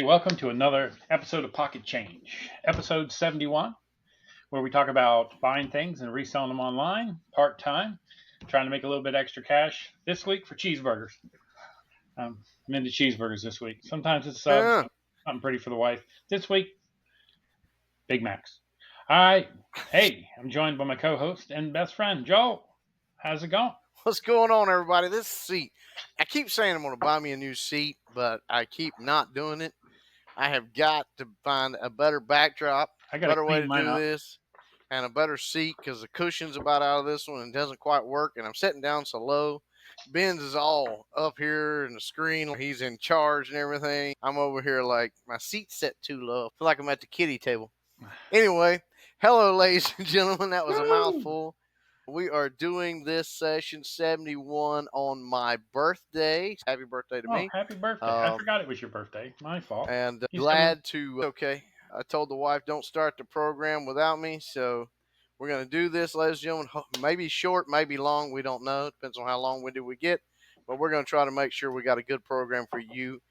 Welcome to another episode of Pocket Change, episode 71, where we talk about buying things and reselling them online, part time, trying to make a little bit extra cash this week for cheeseburgers. I'm into cheeseburgers this week. Sometimes it's subs, Yeah. something pretty for the wife. This week, Big Macs. All right. Hey, I'm joined by my co host and best friend, Joe. How's it going? What's going on, everybody? This seat. I keep saying I'm going to buy me a new seat, but I keep not doing it. I have got to find a better backdrop, I got to better way clean to mine do up. this, and a better seat because the cushion's about out of this one and doesn't quite work. And I'm sitting down so low. Ben's is all up here in the screen. He's in charge and everything. I'm over here like my seat's set too low. I feel like I'm at the kiddie table. Anyway, hello, ladies and gentlemen. That was a Woo! mouthful. We are doing this session 71 on my birthday. Happy birthday to Oh, me. happy birthday. I Um, forgot it was your birthday. My fault. and You sent me. glad to, okay. I told the wife, don't start the program without me. So we're going to do this, ladies and gentlemen. Maybe short, maybe long. We don't know. Depends on how long winded we get. But we're going to try to make sure we got a good program for you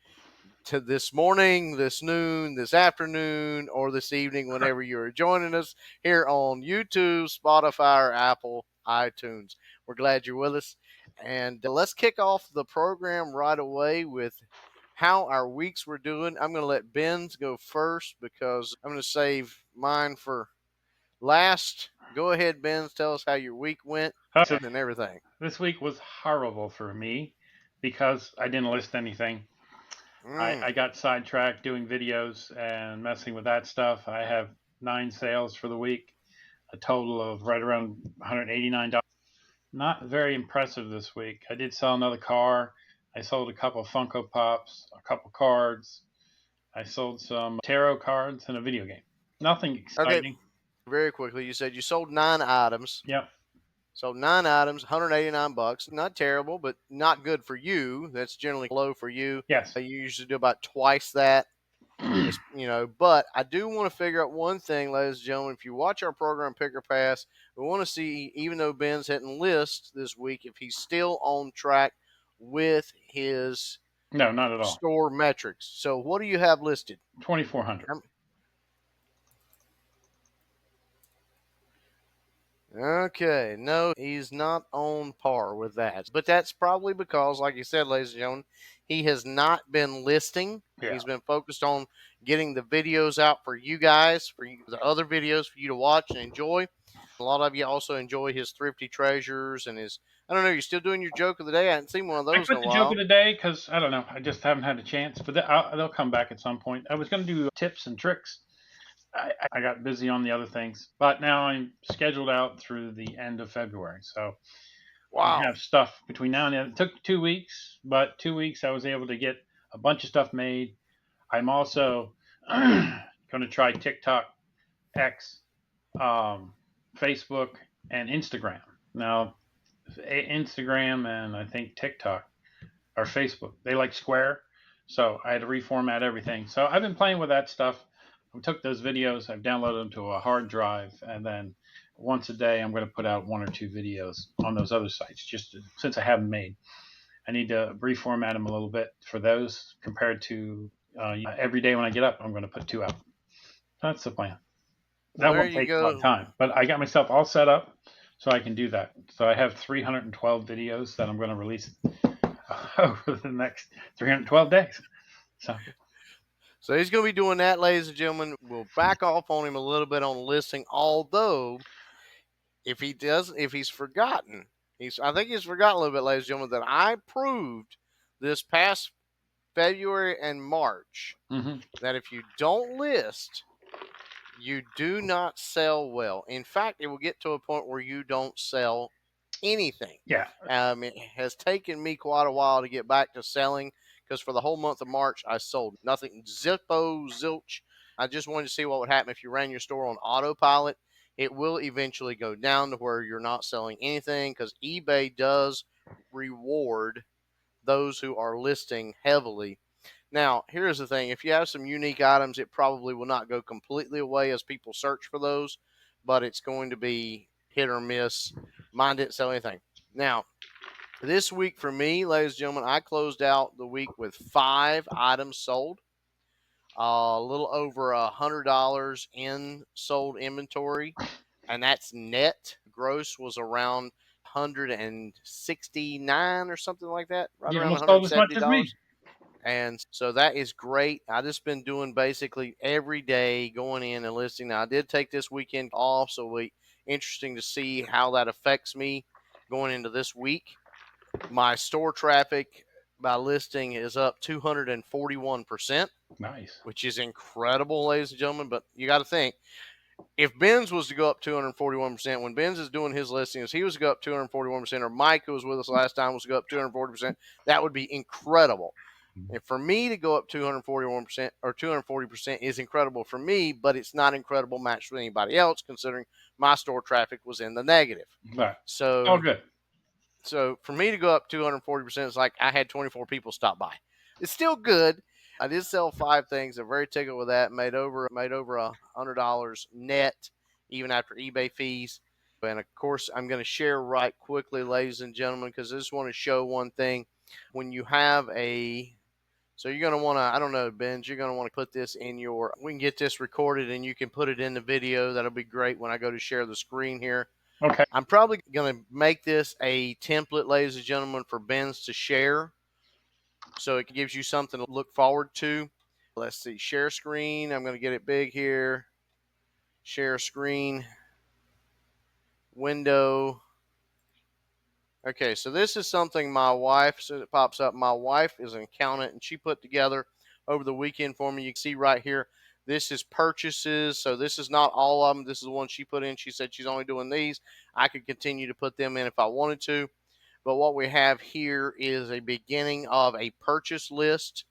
to this morning, this noon, this afternoon, or this evening, whenever you're joining us here on YouTube, Spotify, or Apple, iTunes. We're glad you're with us. And let's kick off the program right away with how our weeks were doing. I'm going to let Ben's go first because I'm going to save mine for last. Go ahead, Ben's. Tell us how your week went So and everything. this week was horrible for me because I didn't list anything. Mm. I got sidetracked doing videos and messing with that stuff. I have 9 sales for the week, a total of right around $189. Not very impressive this week. I did sell another car. I sold a couple of Funko Pops, a couple cards. I sold some tarot cards and a video game. Nothing Okay, exciting. very quickly, you said you sold 9 items. Yep. So 9 items, $189. Not terrible, but not good for you. That's generally low for you. Yes. You usually do about twice that. But I do want to figure out one thing, ladies and gentlemen. If you watch our program Pick or Pass, we want to see, even though Ben's hitting lists this week, if he's still on track with his No, not at all. store metrics. So what do you have listed? 2,400. Okay, no, he's not on par with that. But that's probably because, like you said, ladies and gentlemen, he has not been listing. Yeah. He's been focused on getting the videos out for you guys, for you, the other videos for you to watch and enjoy. A lot of you also enjoy his thrifty treasures and his, I don't know, you're still doing your joke of the day? I haven't seen one of I those in quit a the joke of while. the day because I don't know. I just haven't had a chance, but they'll come back at some point. I was going to do tips and tricks. I got busy on the other things, but now I'm scheduled out through the end of February. So I Wow. have stuff between now and then. It took 2 weeks, but 2 weeks I was able to get a bunch of stuff made. I'm also going to try TikTok, X, Facebook, and Instagram. Now, Instagram and I think TikTok or Facebook, they like square. So I had to reformat everything. So I've been playing with that stuff. I took those videos, I've downloaded them to a hard drive, and then once a day I'm going to put out 1 or 2 videos on those other sites. Since I haven't made, I need to reformat them a little bit for those compared to every day when I get up, I'm going to put 2 out. That's the plan. Well, That there won't you take a lot of go. time, but I got myself all set up so I can do that. So I have 312 videos that I'm going to release over the next 312 days. So he's going to be doing that, ladies and gentlemen. We'll back off on him a little bit on the listing, although if he's forgotten, I think he's forgotten a little bit, ladies and gentlemen, that I proved this past February and March Mm-hmm. that if you don't list, you do not sell well. In fact, it will get to a point where you don't sell anything. Yeah. It has taken me quite a while to get back to selling because for the whole month of March, I sold nothing. Zippo, zilch. I just wanted to see what would happen if you ran your store on autopilot. It will eventually go down to where you're not selling anything because eBay does reward those who are listing heavily. Now, here's the thing. If you have some unique items, it probably will not go completely away as people search for those, but it's going to be hit or miss. Mine didn't sell anything. Now, this week for me, ladies and gentlemen, I closed out the week with 5 items sold. a little over $100 in sold inventory, and that's net. Gross was around 169 or something like that, right You around almost sold as much as me. $170. And so that is great. I just been doing basically every day going in and listing. Now I did take this weekend off, so interesting to see how that affects me going into this week. My store traffic by listing is up 241%, Nice. which is incredible, ladies and gentlemen. But you got to think, if Ben's was to go up 241%, when Ben's is doing his listings, he was to go up 241%, or Mike, who was with us last time, was to go up 240%, that would be incredible. And for me to go up 241% or 240% is incredible for me, but it's not incredible matched with anybody else, considering my store traffic was in the negative. But all So, good. so for me to go up 240%, it's like I had 24 people stop by. It's still good. I did sell 5 things. I'm very tickled with that. Made over $100 net, even after eBay fees. And of course, I'm going to share right quickly, ladies and gentlemen, because I just want to show one thing. When you have so you're going to want to, I don't know, Ben, you're going to want to put this in we can get this recorded and you can put it in the video. That'll be great when I go to share the screen here. Okay. I'm probably going to make this a template, ladies and gentlemen, for Ben's to share. So it gives you something to look forward to. Let's see, share screen. I'm going to get it big here. Share screen, window. Okay, so this is something my wife, so it pops up, my wife is an accountant, and she put together over the weekend for me. You can see right here, this is purchases. So this is not all of them. This is the one she put in. She said she's only doing these. I could continue to put them in if I wanted to. But what we have here is a beginning of a purchase list.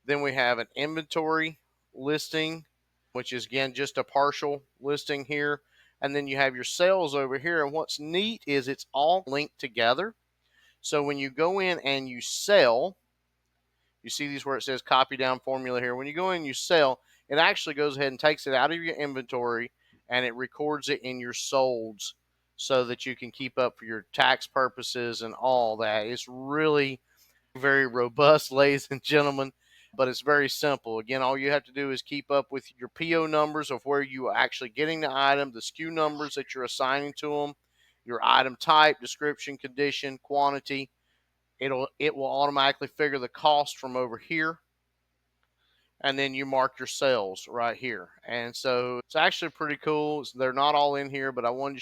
Then we have an inventory listing, which is, again, just a partial listing here. And then you have your sales over here. And what's neat is it's all linked together. So when you go in and you sell, you see these where it says copy down formula here. When you go in and you sell, it actually goes ahead and takes it out of your inventory and it records it in your solds so that you can keep up for your tax purposes and all that. It's really very robust, ladies and gentlemen, but it's very simple. Again, all you have to do is keep up with your PO numbers of where you are actually getting the item, the SKU numbers that you're assigning to them, your item type, description, condition, quantity. It will automatically figure the cost from over here, and then you mark your sales right here. And so it's actually pretty cool. They're not all in here, but I wanted to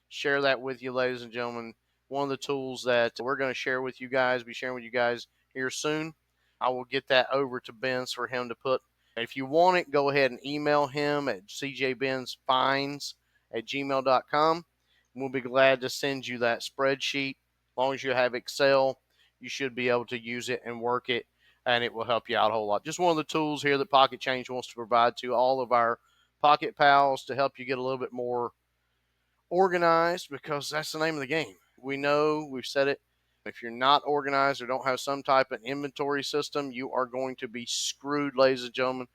share that with you, ladies and gentlemen. One of the tools that we're going to share with you guys, be sharing with you guys here soon. I will get that over to Ben's for him to put. If you want it, go ahead and email him at cjbensfinds@gmail.com. We'll be glad to send you that spreadsheet. As long as you have Excel, you should be able to use it and work it, and it will help you out a whole lot. Just one of the tools here that Pocket Change wants to provide to all of our Pocket Pals to help you get a little bit more organized, because that's the name of the game. We know, we've said it, if you're not organized or don't have some type of inventory system, you are going to be screwed, ladies and gentlemen,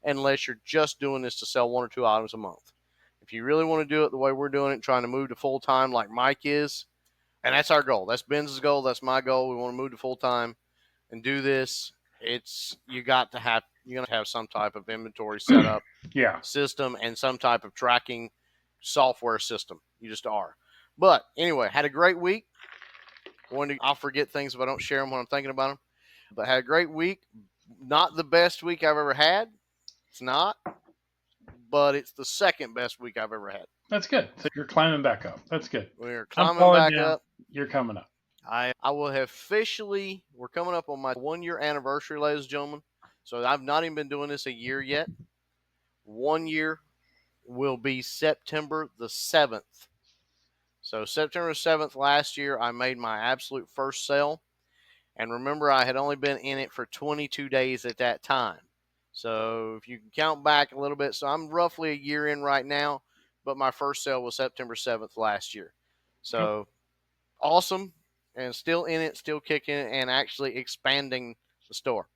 unless you're just doing this to sell 1 or 2 items a month. If you really want to do it the way we're doing it, trying to move to full-time like Mike is, and that's our goal. That's Ben's goal. That's my goal. We want to move to full-time and do this. You're going to have some type of inventory setup Yeah. system and some type of tracking software system. You just are. But anyway, had a great week. I'll forget things if I don't share them when I'm thinking about them. But had a great week. Not the best week I've ever had. It's not. But it's the second best week I've ever had. That's good. So you're climbing back up. That's good. We're I'm climbing falling back down. up. You're coming up. I will have we're coming up on my 1-year anniversary, ladies and gentlemen. So I've not even been doing this a year yet. 1 year will be September the 7th. So September 7th last year, I made my absolute first sale. And remember, I had only been in it for 22 days at that time. So if you can count back a little bit, so I'm roughly a year in right now, but my first sale was September 7th last year. So awesome, and still in it, still kicking it, and actually expanding the store.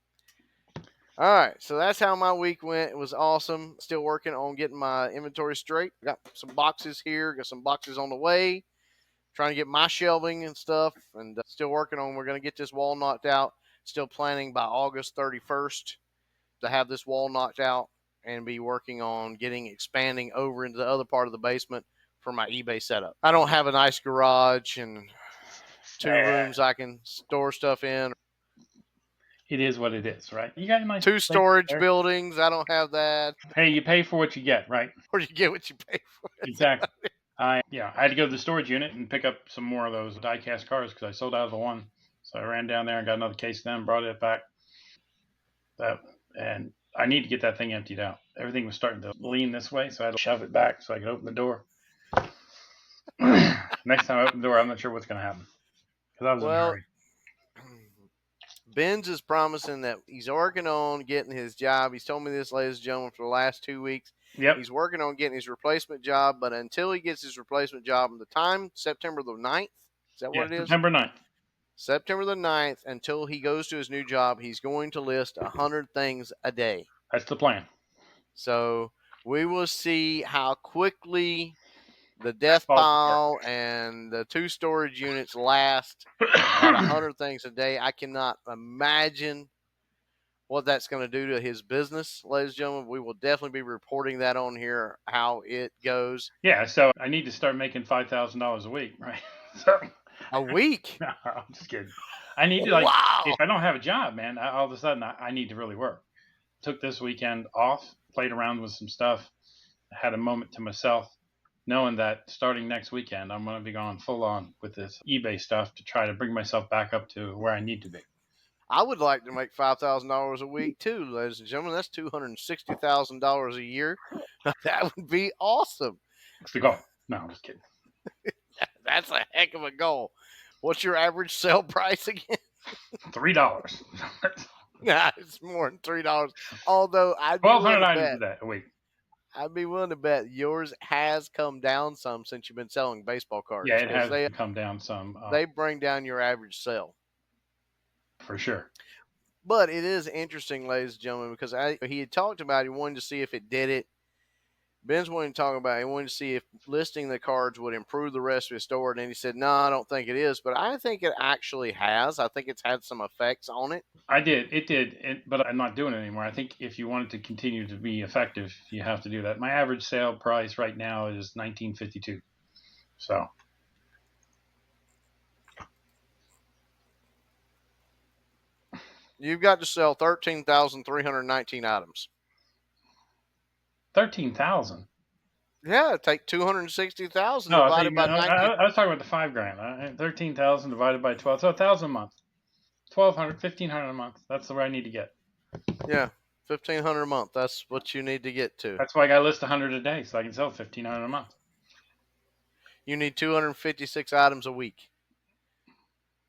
All right, so that's how my week went. It was awesome. Still working on getting my inventory straight. Got some boxes here, got some boxes on the way. Trying to get my shelving and stuff, and still working on. We're going to get this wall knocked out. Still planning by August 31st to have this wall knocked out and be working on expanding over into the other part of the basement for my eBay setup. I don't have a nice garage and 2 rooms I can store stuff in. It is what it is, right? You got a nice 2 storage there. buildings. I don't have that. Hey, you pay for what you get, right? Or you get what you pay for. Exactly. I had to go to the storage unit and pick up some more of those die-cast cars because I sold out of the one. So I ran down there and got another case of them, brought it back. And I need to get that thing emptied out. Everything was starting to lean this way, so I had to shove it back so I could open the door. Next time I open the door, I'm not sure what's going to happen because I was in a Well, hurry. Benz is promising that he's working on getting his job. He's told me this, ladies and gentlemen, for the last 2 weeks. Yep. He's working on getting his replacement job, but until he gets his replacement job in the time, September the 9th, is that what it is? September 9th. September the 9th, until he goes to his new job, he's going to list 100 things a day. That's the plan. So we will see how quickly the death pile and the 2 storage units last at 100 things a day. I cannot imagine what that's going to do to his business, ladies and gentlemen. We will definitely be reporting that on here, how it goes. Yeah, so I need to start making $5,000 a week, right? So A week? No, I'm just kidding. I need to if I don't have a job, man, all of a sudden I need to really work. Took this weekend off, played around with some stuff, had a moment to myself, knowing that starting next weekend I'm going to be going full on with this eBay stuff to try to bring myself back up to where I need to be. I would like to make $5,000 a week too, ladies and gentlemen. That's $260,000 a year. That would be awesome. That's the goal. No, I'm just kidding. That's a heck of a goal. What's your average sale price again? $3. Nah, it's more than $3. Although I'd be willing to items a week. I'd be willing to bet yours has come down some since you've been selling baseball cards. Yeah, it has come down some. They bring down your average sale. For sure. But it is interesting, ladies and gentlemen, because he had talked about he wanted to see if it did it. Ben's wanting to talk about he wanted to see if listing the cards would improve the rest of his store. And then he said, no, I don't think it is. But I think it actually has. I think it's had some effects on it. It did, but I'm not doing it anymore. I think if you want it to continue to be effective, you have to do that. My average sale price right now is $19.52. So you've got to sell 13,319 items. 13,000. Yeah, take 260,000 divided by 19. I was talking about the $5,000. 13,000 divided by 12, so 1,000 a month. 1,200, 1,500 a month. That's the way I need to get. Yeah, 1,500 a month. That's what you need to get to. That's why I got to list 100 a day, so I can sell 1,500 a month. You need 256 items a week.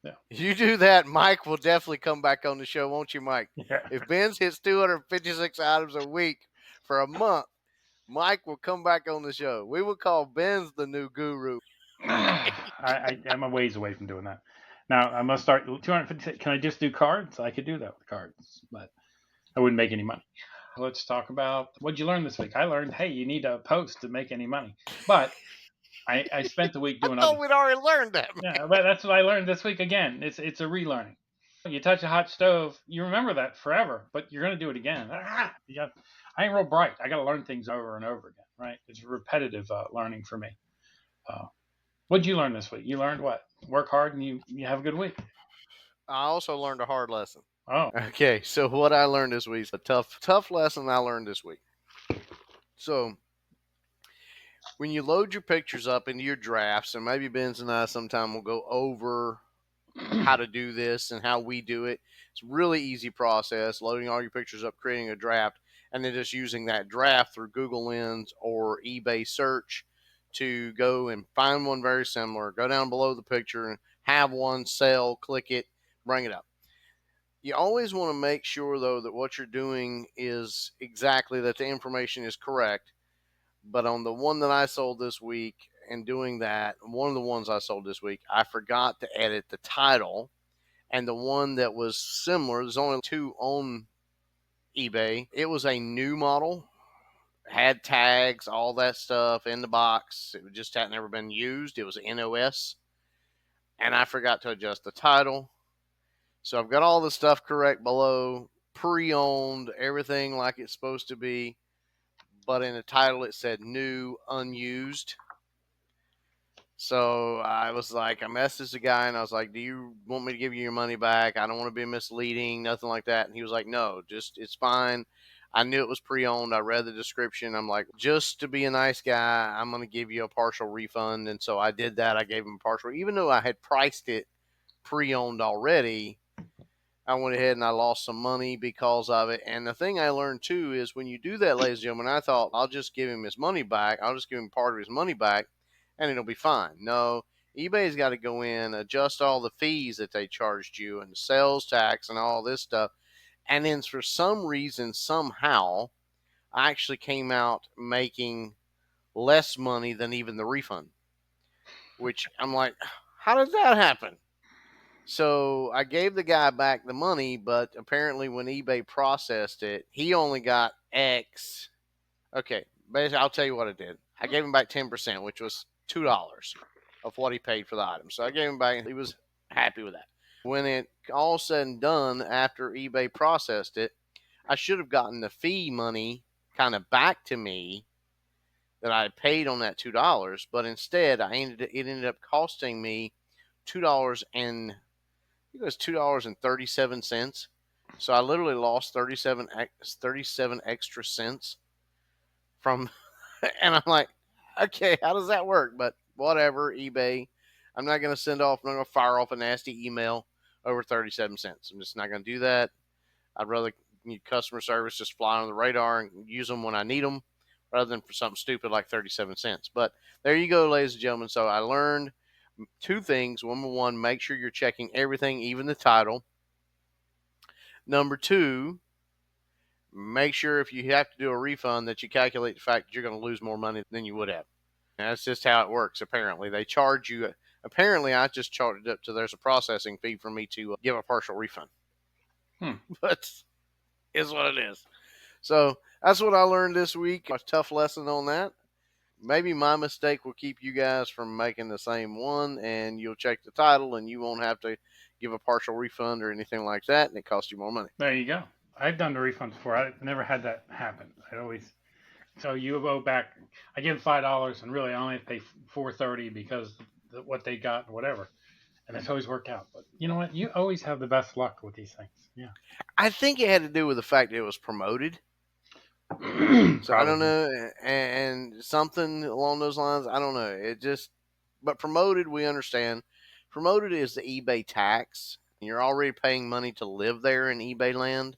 Yeah. You do that, Mike will definitely come back on the show, won't you, Mike? Yeah. If Ben's hits 256 items a week for a month, Mike will come back on the show. We will call Ben's the new guru. I'm a ways away from doing that. Now I must start 250. Can I just do cards? I could do that with cards, but I wouldn't make any money. Let's talk about what'd you learn this week. I learned, hey, you need a post to make any money. But I spent the week doing. I thought we'd already learned that. Yeah, but that's what I learned this week again. It's a relearning. You touch a hot stove, you remember that forever, but you're gonna do it again. I ain't real bright. I got to learn things over and over again, right? It's repetitive learning for me. What'd you learn this week? You learned what? Work hard and you have a good week. I also learned a hard lesson. Oh. Okay, so what I learned this week is a tough lesson I learned this week. So when you load your pictures up into your drafts, and maybe Ben's and I sometime will go over how to do this and how we do it. It's a really easy process, loading all your pictures up, creating a draft, and then just using that draft through Google Lens or eBay search to go and find one very similar, go down below the picture and have one, sell, click it, bring it up. You always want to make sure, though, that what you're doing is exactly that the information is correct. But on the one that I sold this week, and doing that, one of the ones I sold this week, I forgot to edit the title. And the one that was similar, there's only 2 on eBay. It was a new model, had tags, all that stuff in the box. It just had never been used. It was NOS. And I forgot to adjust the title. So I've got all the stuff correct below. pre-owned, everything like it's supposed to be, but in the title it said new, unused. So I was like, I messaged the guy and I was like, "Do you want me to give you your money back? I don't want to be misleading, nothing like that." And he was like, "No, just it's fine." I knew it was pre-owned. I read the description. I'm like, just to be a nice guy, I'm going to give you a partial refund. And so I did that. I gave him a partial, even though I had priced it pre-owned already. I went ahead and I lost some money because of it. And the thing I learned too is when you do that, ladies and gentlemen, I thought I'll just give him his money back. I'll just give him part of his money back and it'll be fine. No, eBay's got to go in, adjust all the fees that they charged you and the sales tax and all this stuff. And then for some reason, somehow, I actually came out making less money than even the refund, which I'm like, how does that happen? So I gave the guy back the money, but apparently when eBay processed it, he only got X. Okay, basically, I'll tell you what I did. I gave him back 10%, which was $2 of what he paid for the item. So I gave him back, and he was happy with that. When it all said and done, after eBay processed it, I should have gotten the fee money kind of back to me that I paid on that $2, but instead it ended up costing me $2 and it was $2.37. So I literally lost 37 extra cents from, and I'm like, okay, how does that work? But whatever, eBay. I'm not going to I'm not going to fire off a nasty email over 37 cents. I'm just not going to do that. I'd rather customer service just fly on the radar and use them when I need them rather than for something stupid like 37 cents. But there you go, ladies and gentlemen. So I learned two things. Number one, make sure you're checking everything, even the title. Number two, make sure if you have to do a refund that you calculate the fact that you're going to lose more money than you would have. And that's just how it works, apparently. They charge you. Apparently, I just charged it up to there's a processing fee for me to give a partial refund. Hmm. But is what it is. So that's what I learned this week. A tough lesson on that. Maybe my mistake will keep you guys from making the same one, and you'll check the title, and you won't have to give a partial refund or anything like that, and it costs you more money. There you go. I've done the refunds before. I've never had that happen. I always so you owe back. I give $5 and really I only have to pay $4.30 because what they got, whatever, and it's always worked out. But you know what? You always have the best luck with these things. Yeah. I think it had to do with the fact that it was promoted. So I don't Probably. know, and something along those lines. I don't know. It just, but promoted, we understand. Promoted is the eBay tax. You're already paying money to live there in eBay land,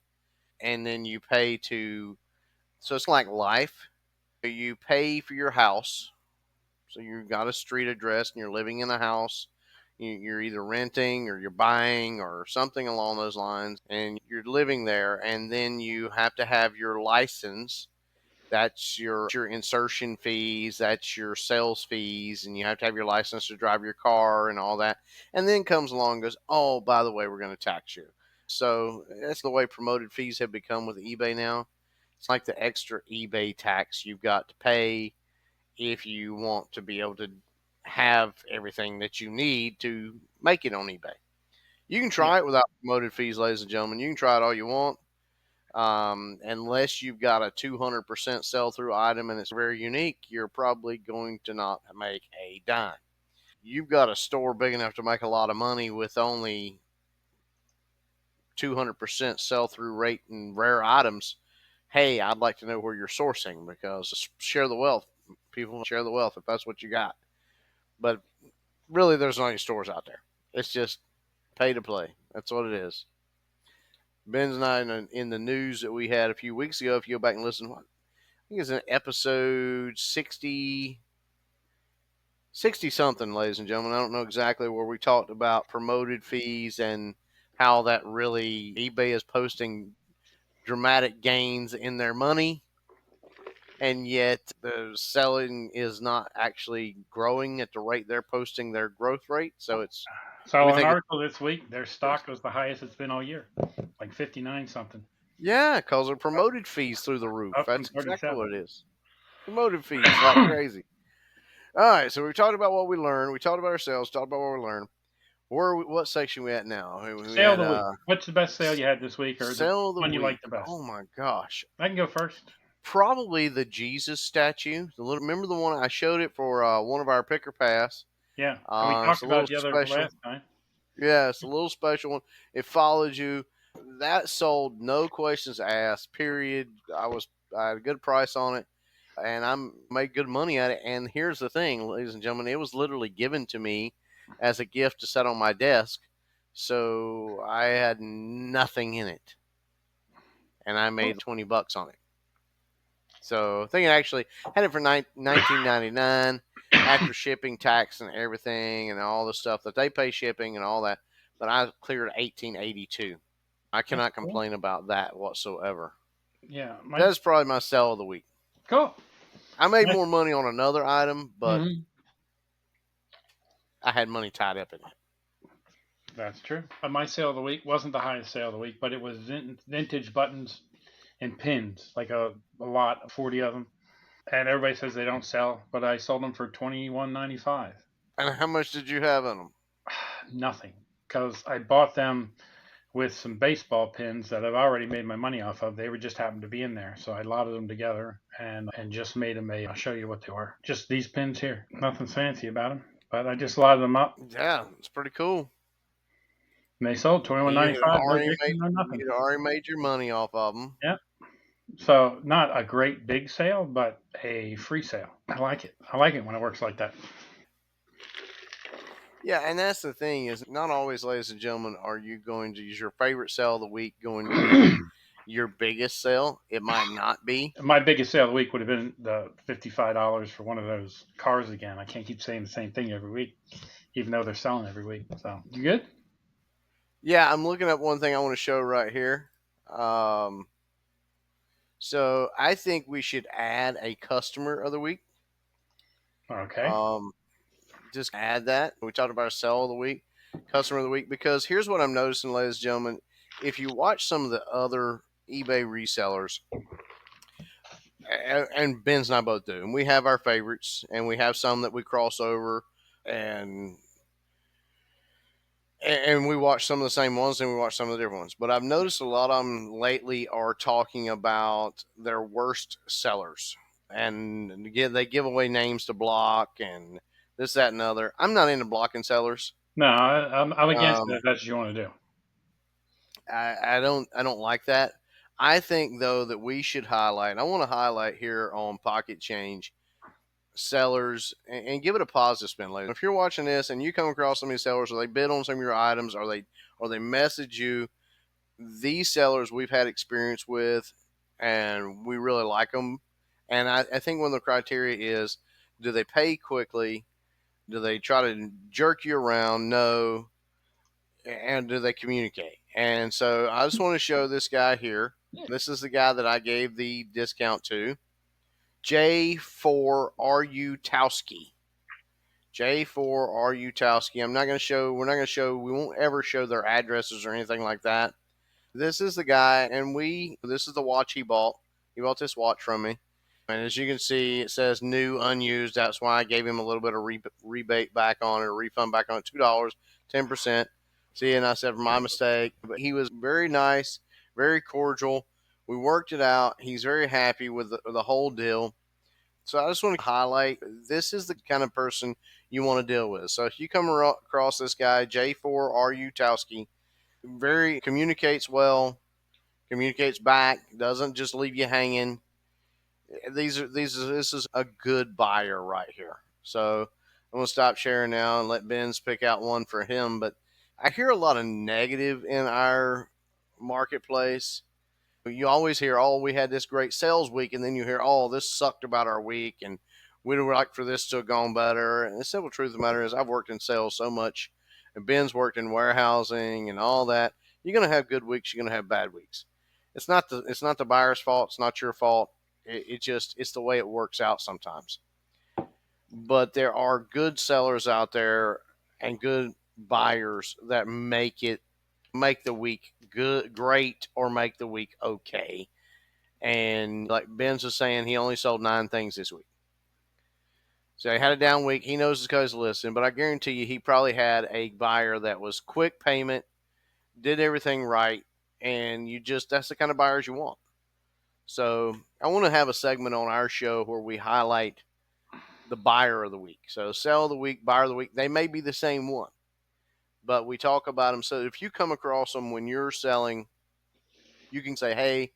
and then you pay to. So it's like life. You pay for your house. So you've got a street address, and you're living in a house. You're either renting or you're buying or something along those lines, and you're living there, and then you have to have your license. That's your insertion fees, that's your sales fees, and you have to have your license to drive your car and all that. And then comes along and goes, oh, by the way, we're going to tax you. So that's the way promoted fees have become with eBay now. It's like the extra eBay tax you've got to pay if you want to be able to have everything that you need to make it on eBay. You can Yeah. try it without promoted fees, ladies and gentlemen. You can try it all you want. Unless you've got a 200% sell through item and it's very unique, you're probably going to not make a dime. You've got a store big enough to make a lot of money with only 200% sell through rate and rare items. Hey, I'd like to know where you're sourcing because share the wealth. People share the wealth if that's what you got. But really, there's not any stores out there. It's just pay to play. That's what it is. Ben's and I in the news that we had a few weeks ago. If you go back and listen, I think it's in episode 60 something, ladies and gentlemen. I don't know exactly where we talked about promoted fees and how that really eBay is posting dramatic gains in their money, and yet the selling is not actually growing at the rate they're posting their growth rate. So we So an think it's article this week, their stock was the highest it's been all year, like 59 something, yeah, because they're promoted fees through the roof. up from That's exactly 37. what it is. Promoted fees like crazy. All right, so we talked about what we learned. We talked about ourselves. Talked about what we learned. What section we at now? We Sale of at the week. What's the best sale you had this week, or the sale of the one you like week. the best? Oh my gosh. I can go first. Probably the Jesus statue. Remember the one I showed it for one of our picker pass. Yeah, and we It's talked a about little it the other special. last time. Yeah, it's a little special one. It follows you. That sold, no questions asked. Period. I had a good price on it, and I made good money at it. And here's the thing, ladies and gentlemen, it was literally given to me as a gift to set on my desk, so I had nothing in it, and I Cool. made $20 on it. So I think I actually had it for 19.99 after shipping, tax, and everything, and all the stuff that they pay shipping and all that. But I cleared 18.82. I That's cannot cool. complain about that whatsoever. Yeah, my That's probably my sell of the week. cool. I made My, more money on another item, but hmm I had money tied up in it. That's true. My sale of the week wasn't the highest sale of the week, but it was vintage buttons and pins, like a lot, 40 of them. And everybody says they don't sell, but I sold them for 21.95. And how much did you have in them? Nothing, because I bought them with some baseball pins that I've already made my money off of. They were just happened to be in there, so I lotted them together and just made them a. I'll show you what they were. Just these pins here. Nothing fancy about them, but I just lotted them up, Yeah, it's pretty cool. and they sold twenty one You ninety had five. No already Dixon, made no nothing. you'd already made your money off of them. Yeah. So not a great big sale, but a free sale. I like it. I like it when it works like that. Yeah, and that's the thing is not always, ladies and gentlemen, are you going to use your favorite sale of the week going to be your biggest sale. It might not be. My biggest sale of the week would have been the $55 for one of those cars again. I can't keep saying the same thing every week, even though they're selling every week. So you good? Yeah, I'm looking at one thing I want to show right here. Um, so I think we should add a customer of the week. Okay. Um, just add that. We talked about our sell of the week, customer of the week, because here's what I'm noticing, ladies and gentlemen. If you watch some of the other eBay resellers, and Ben's and I both do, and we have our favorites, and we have some that we cross over, and we watch some of the same ones and we watch some of the different ones. But I've noticed a lot of them lately are talking about their worst sellers, and they give away names to block and this, that, and other. I'm not into blocking sellers. No, I'm against it Um, if that's what you want to do. I don't like that. I think though that we should highlight. I want to highlight here on Pocket Change sellers and give it a positive spin later. If you're watching this and you come across some of these sellers, or they bid on some of your items, or they message you, these sellers we've had experience with, and we really like them. And I think one of the criteria is, do they pay quickly? Do they try to jerk you around? No. And do they communicate? And so I just want to show this guy here. This is the guy that I gave the discount to. J4RU Towski. J4RU Towski. We're not going to show, we won't ever show their addresses or anything like that. This is the guy, and this is the watch he bought. He bought this watch from me. And as you can see, it says new, unused. That's why I gave him a little bit of rebate back on it, a refund back on it, $2, 10%. See, and I said, my mistake. But he was very nice, very cordial. We worked it out. He's very happy with the whole deal. So I just want to highlight, this is the kind of person you want to deal with. So if you come across this guy, J4RU Towski, very communicates well, communicates back, doesn't just leave you hanging. This is a good buyer right here. So I'm gonna stop sharing now and let Ben's pick out one for him. But I hear a lot of negative in our marketplace. You always hear, "Oh, we had this great sales week," and then you hear, "Oh, this sucked about our week," and we'd like for this to have gone better. And the simple truth of the matter is, I've worked in sales so much, and Ben's worked in warehousing and all that. You're gonna have good weeks. You're gonna have bad weeks. It's not the buyer's fault. It's not your fault. It's the way it works out sometimes. But there are good sellers out there and good buyers that make the week good, great, or make the week okay. And like Ben's was saying, he only sold 9 things this week. So he had a down week. He knows his code listening, but I guarantee you he probably had a buyer that was quick payment, did everything right, and that's the kind of buyers you want. So I want to have a segment on our show where we highlight the buyer of the week. So sell of the week, buyer of the week, they may be the same one, but we talk about them. So if you come across them when you're selling, you can say, "Hey,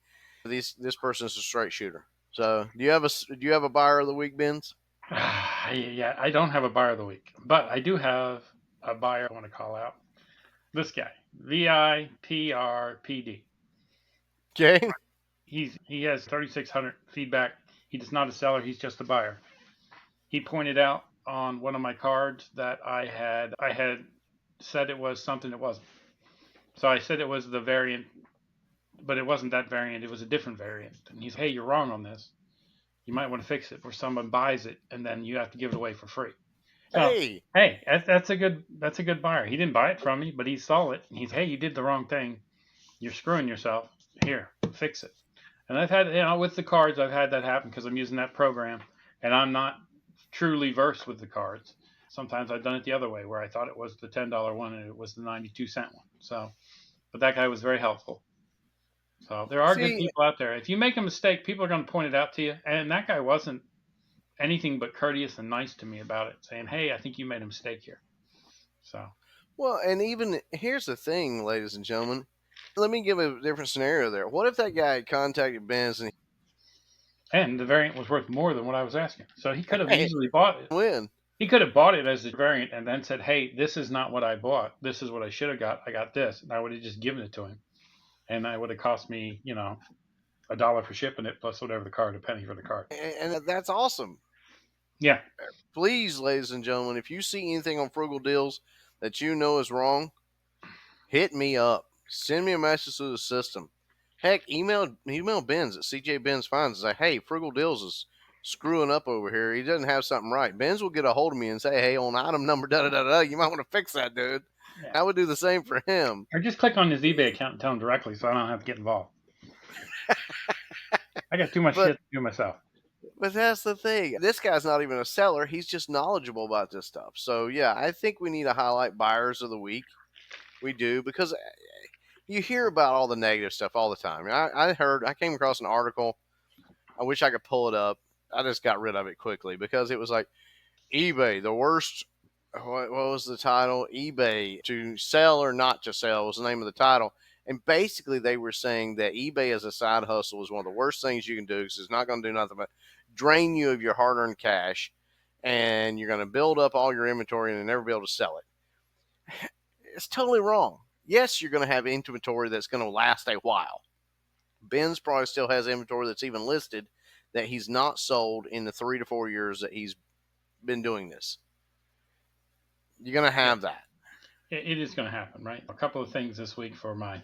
this person is a straight shooter." So do you have a buyer of the week, Benz? Yeah, I don't have a buyer of the week, but I do have a buyer I want to call out. This guy, VIPRPD. Okay. He has 3,600 feedback. He is not a seller. He's just a buyer. He pointed out on one of my cards that I had said it was something it wasn't. So I said it was the variant, but it wasn't that variant. It was a different variant. And he's, hey, you're wrong on this. You might want to fix it, where someone buys it and then you have to give it away for free. So, Hey, hey, that's a good buyer. He didn't buy it from me, but he saw it and he's, hey, you did the wrong thing. You're screwing yourself. Here, fix it. And I've had, with the cards, I've had that happen because I'm using that program and I'm not truly versed with the cards. Sometimes I've done it the other way where I thought it was the $10 one and it was the 92-cent one. So, but that guy was very helpful. So there are good see, people out there. If you make a mistake, people are going to point it out to you. And that guy wasn't anything but courteous and nice to me about it, saying, "Hey, I think you made a mistake here." So, well, and even here's the thing, ladies and gentlemen. Let me give a different scenario there. What if that guy had contacted Benz and and the variant was worth more than what I was asking. So he could have hey, easily bought it. win? He could have bought it as a variant and then said, "Hey, this is not what I bought. This is what I should have got. I got this." And I would have just given it to him, and that would have cost me, a dollar for shipping it plus whatever the card, a penny for the card. And that's awesome. Yeah, Please, ladies and gentlemen, if you see anything on Frugal Deals that you know is wrong, hit me up. Send me a message through the system. Heck, email Benz at CJ Benz Finds and say, hey, Frugal Deals is screwing up over here. He doesn't have something right. Benz will get a hold of me and say, hey, on item number da da da da, you might want to fix that, dude. yeah. I would do the same for him. Or just click on his eBay account and tell him directly, so I don't have to get involved. I got too much But shit to do myself. but that's the thing. This guy's not even a seller. He's just knowledgeable about this stuff. So yeah, I think we need to highlight buyers of the week. We do because you hear about all the negative stuff all the time. I came across an article. I wish I could pull it up. I just got rid of it quickly because it was like eBay, the worst. What was the title? eBay to sell or not to sell was the name of the title. And basically, they were saying that eBay as a side hustle is one of the worst things you can do because it's not going to do nothing but drain you of your hard earned cash. And you're going to build up all your inventory and never be able to sell it. It's totally wrong. Yes, you're going to have inventory that's going to last a while. Ben's probably still has inventory that's even listed that he's not sold in the 3 to 4 years that he's been doing this. You're going to Yeah, have that. it is going to happen, right? A couple of things this week for my.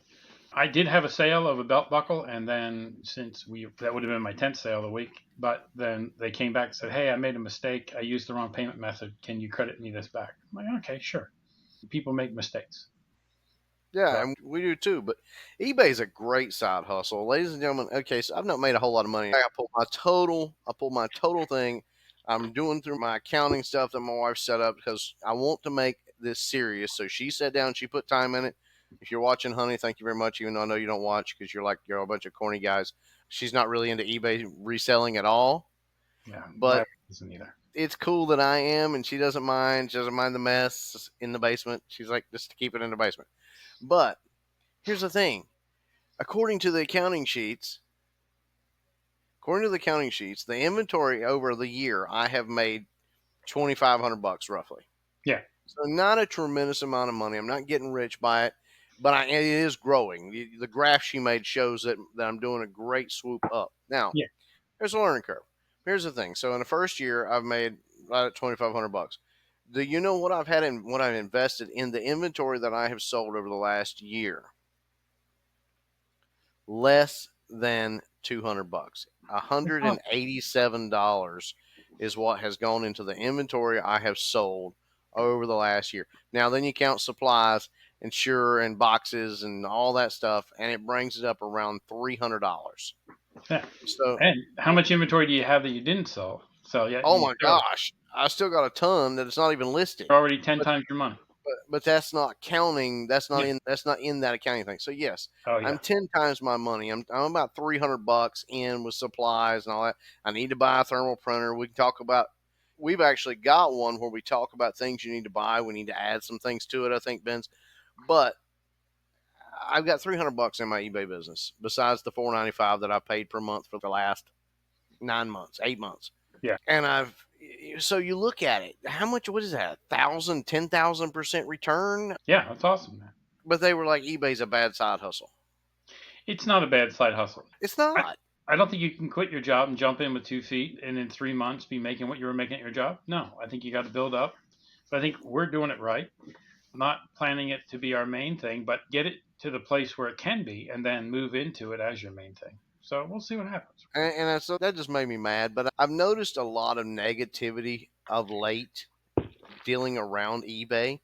I did have a sale of a belt buckle, and then that would have been my 10th sale of the week, but then they came back and said, "Hey, I made a mistake. I used the wrong payment method. Can you credit me this back?" I'm like, "Okay, sure." People make mistakes. Yeah, So, and we do too. But eBay is a great side hustle, ladies and gentlemen. Okay, so I've not made a whole lot of money. I pulled my total thing. I'm doing through my accounting stuff that my wife set up because I want to make this serious. So she sat down, she put time in it. If you're watching, honey, thank you very much. Even though I know you don't watch because you're a bunch of corny guys. She's not really into eBay reselling at all, yeah, my but wife isn't either. it's cool that I am, and she doesn't mind. She doesn't mind the mess in the basement. She's like, just to keep it in the basement. But here's the thing: according to the accounting sheets, the inventory over the year, I have made $2,500 roughly. Yeah, So not a tremendous amount of money. I'm not getting rich by it, but it is growing. The graph she made shows that I'm doing a great swoop up. Now, yeah, there's a learning curve. Here's the thing. So in the first year, I've made right at $2,500. Do you know what what I've invested in the inventory that I have sold over the last year? Less than $200. it's awesome. $187 is what has gone into the inventory I have sold over the last year. Now, then you count supplies, insure, and boxes and all that stuff, and it brings it up around $300. Yeah. So, And how much inventory do you have that you didn't sell? So yeah, oh you my still. gosh, I still got a ton that it's not even listed. You're already 10 But times your money. but that's not counting. Yeah. That's not in that accounting thing. So yes, Oh I'm yeah. 10 times my money. I'm about $300 in with supplies and all that. I need to buy a thermal printer. We can talk about. We've actually got one where we talk about things you need to buy. We need to add some things to it. I think Ben's, but I've got $300 in my eBay business besides the $4.95 that I paid per month for the last 9 months, 8 months. Yeah. And so you look at it, how much, what is that? 1,000, 10,000% return. Yeah, that's awesome, man. But they were like, eBay's a bad side hustle. It's not a bad side hustle. It's I, not. I don't think you can quit your job and jump in with 2 feet and in 3 months be making what you were making at your job. No, I think you got to build up. But I think we're doing it right. Not planning it to be our main thing, but get it to the place where it can be and then move into it as your main thing. So we'll see what happens. And so that just made me mad. But I've noticed a lot of negativity of late dealing around eBay.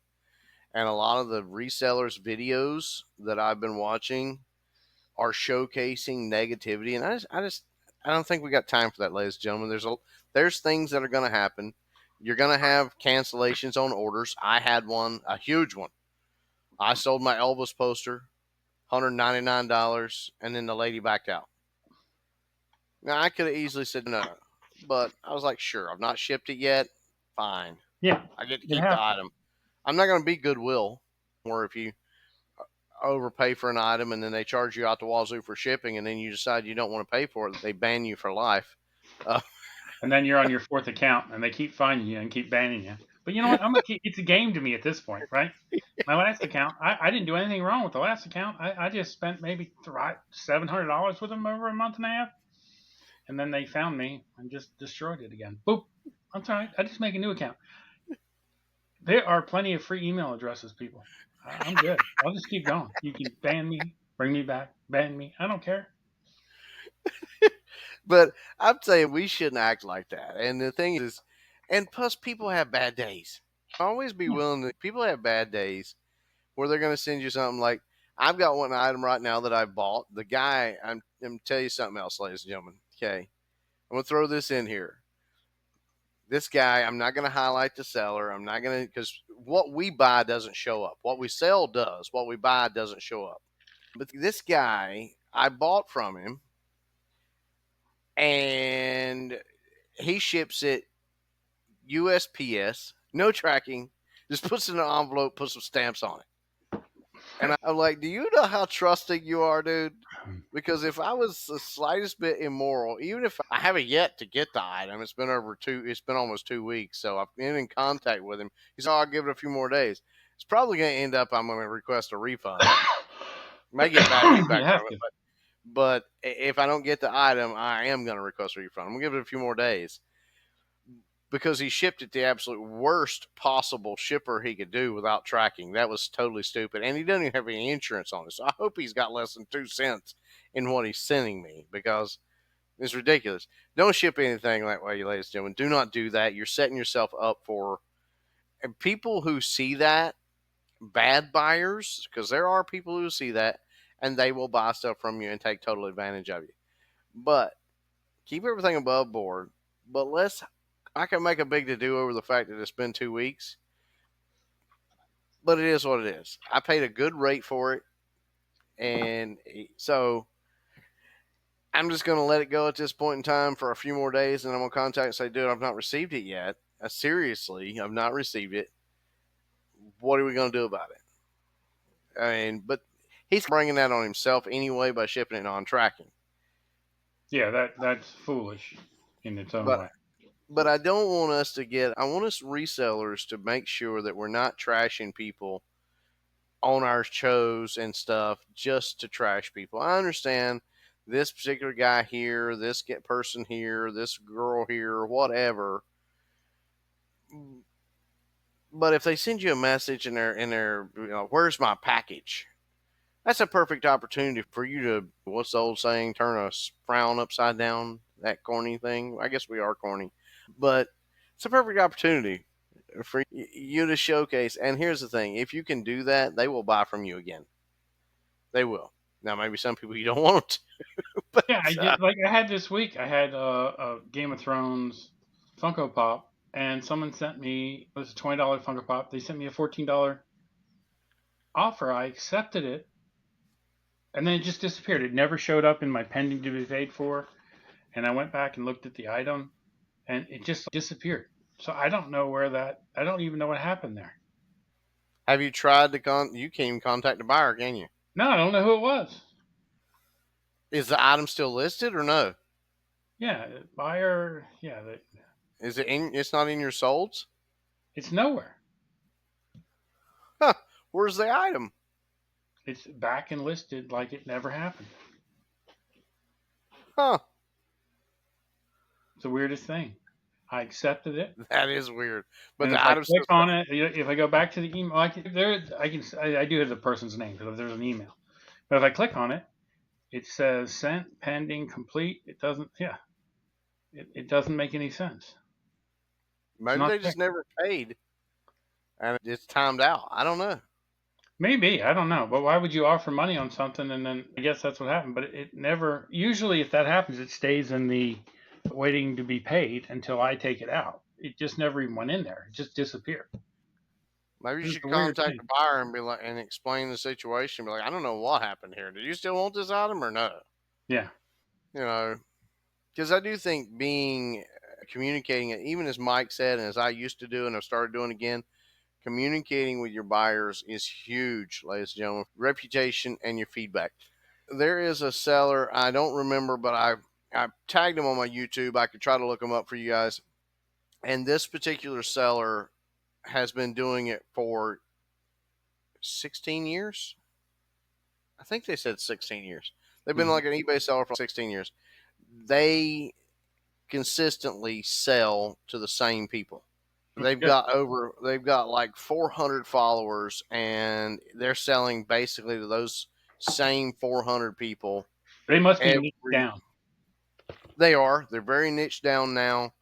And a lot of the resellers' videos that I've been watching are showcasing negativity. And I don't think we got time for that, ladies and gentlemen. There's things that are going to happen. You're going to have cancellations on orders. I had one, a huge one. I sold my Elvis poster, $199, and then the lady backed out. Now I could have easily said no, but I was like, sure, I've not shipped it yet. Fine, Yeah, I get to you keep the have to. item. I'm not going to be Goodwill, where if you overpay for an item and then they charge you out the wazoo for shipping, and then you decide you don't want to pay for it, they ban you for life. Uh, And then you're on your fourth account and they keep finding you and keep banning you. But you know what? I'm gonna keep, it's a game to me at this point, right? My last account, I didn't do anything wrong with the last account. I just spent maybe $700 with them over a month and a half, and then they found me and just destroyed it again. Boop. That's all right. I just make a new account. There are plenty of free email addresses, people. I'm good. I'll just keep going. You can ban me, bring me back, ban me. I don't care. but I'm saying we shouldn't act like that. And the thing is, and plus, people have bad days. Always be Yeah. willing to. People have bad days where they're going to send you something like, I've got one item right now that I bought. The guy, I'm tell you something else, ladies and gentlemen. Okay, I'm gonna throw this in here. This guy, I'm not going to highlight the seller. I'm not going to, because what we buy doesn't show up. What we sell does. What we buy doesn't show up. But this guy, I bought from him, and he ships it USPS, no tracking, just puts it in an envelope, puts some stamps on it. And I'm like, do you know how trusting you are, dude? Because if I was the slightest bit immoral, even if I haven't yet to get the item, it's been almost 2 weeks. So I've been in contact with him. He said, oh, I'll give it a few more days. It's probably going to end up, I'm going to request a refund. May get bad You feedback have from it, to. but if I don't get the item, I am going to request a refund. I'm going to give it a few more days because he shipped it the absolute worst possible shipper he could do without tracking. That was totally stupid. And he doesn't even have any insurance on it. So I hope he's got less than 2 cents in what he's sending me because it's ridiculous. Don't ship anything that way, ladies and gentlemen. Do not do that. You're setting yourself up for, and people who see that, bad buyers, because there are people who see that and they will buy stuff from you and take total advantage of you. But keep everything above board. But I can make a big to do over the fact that it's been 2 weeks, but it is what it is. I paid a good rate for it. And so I'm just going to let it go at this point in time for a few more days. And I'm going to contact and say, dude, I've not received it yet. Seriously, I've not received it. What are we going to do about it? I mean, but he's bringing that on himself anyway by shipping it on tracking. Yeah, that's foolish in its own But way. I don't want us to I want us resellers to make sure that we're not trashing people on our shows and stuff just to trash people. I understand this particular guy here, this person here, this girl here, whatever. But if they send you a message and they're where's my package? That's a perfect opportunity for you to, what's the old saying, turn a frown upside down, that corny thing. I guess we are corny, but it's a perfect opportunity for you to showcase. And here's the thing, if you can do that, they will buy from you again. They will. Now, maybe some people you don't want to, but Yeah, I did. Like I had this week, I had a Game of Thrones Funko Pop, and someone sent me, it was a $20 Funko Pop. They sent me a $14 offer. I accepted it, and then it just disappeared. It never showed up in my pending to be paid for. And I went back and looked at the item, and it just disappeared. So I don't know where that. I don't even know what happened there. Have you tried to you can't even contact the buyer, can you? No, I don't know who it was. Is the item still listed or no? Yeah, buyer. Yeah, Is it in? It's not in your solds. it's nowhere. Huh? Where's the item? It's back and listed like it never happened. Huh? It's the weirdest thing. I accepted it, That is weird. But and the if I item click still. on it, if I go back to the email, I do have the person's name because there's an email. But if I click on it, it says sent, pending, complete. It doesn't. Yeah, it doesn't make any sense. It's Maybe not they there. just never paid and it's timed out. I don't know. Maybe, I don't know. But why would you offer money on something and then I guess that's what happened. But it never, usually if that happens, it stays in the waiting to be paid until I take it out. It just never even went in there. It just disappeared. Maybe you It's should a weird contact thing. the buyer and be like and explain the situation. Be like, I don't know what happened here. Did you still want this item or no? Yeah. You know, because I do think being communicating it, even as Mike said, and as I used to do, and I've started doing again, communicating with your buyers is huge, ladies and gentlemen. Reputation and your feedback. There is a seller, I don't remember, but I tagged him on my YouTube. I could try to look him up for you guys. And this particular seller has been doing it for 16 years. I think they said 16 years. They've been Mhm. like an eBay seller for 16 years. They consistently sell to the same people. Good. They've got like 400 followers and they're selling basically to those same 400 people They must be niched every down. they're very niche down now